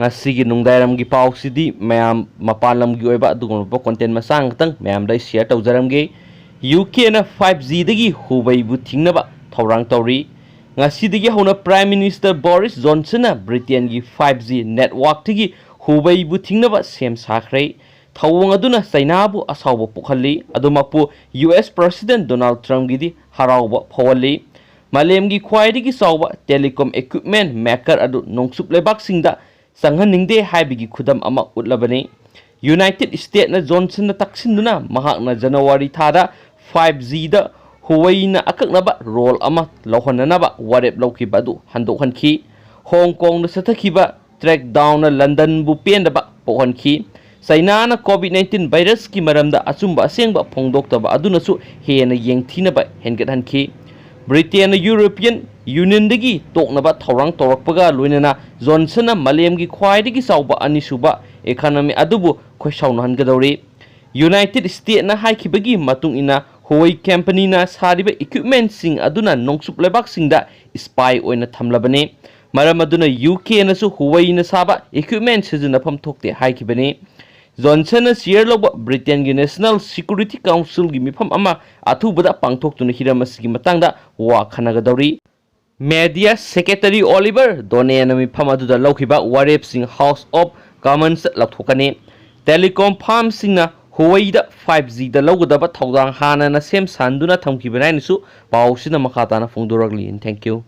ngasi nungdairamgi pausidi mayam mapalamgi oiba adugumba content masang tang mayam dai share tawjaramge UK na 5G dagi Hubei bu thingnaba thorang tawri ngasi dagi hona Prime Minister Boris Johnson na Britain gi 5G network tigi Hubei bu thingnaba sem sakhre thawang aduna China bu Asoaba Pokhre adumapu US President Donald Trump gidi Haraokhre phawali malemgi khwaidigi sawba telecom equipment maker adu nongsup lebak singda sanghaningde haibigi khudam ama utlabani United States na Johnson na taksinduna mahakna January thada 5G da Huawei na akaknaba role ama lohonanaba warep lawkibadu handokhanki Hong Kong na satakhiba track down na London bu pendaba pohonki China na COVID-19 virus ki maramda achumba asengba phongdoktaba adunasu hena yengthinaba hengathanki Britain na European Union dagi toknaba thorang torakpaga loinana Johnson na malemgi khwaidagi sawba anisuba economy adubu khoisauna hangadori United States na haikibagi matung ina Huawei company na sariba equipment sing aduna nongsup lebak singda spy oina thamlabane maram aduna UK na su Huawei na saba equipment sizuna pham thokte haikibane Johnson na share loba Britain gi National Security Council gi mifam ama athubada pangthoktuna hiramasigi matangda wa khanagadori Media Secretary Oliver Done na mifam aduda lawkhiba warep sing House of Commons lathokane telecom farm singna Huawei da 5G da lawgadaba thawdang hana na sem sanduna thamkibanainisu pawsina makhatana phongdoragli thank you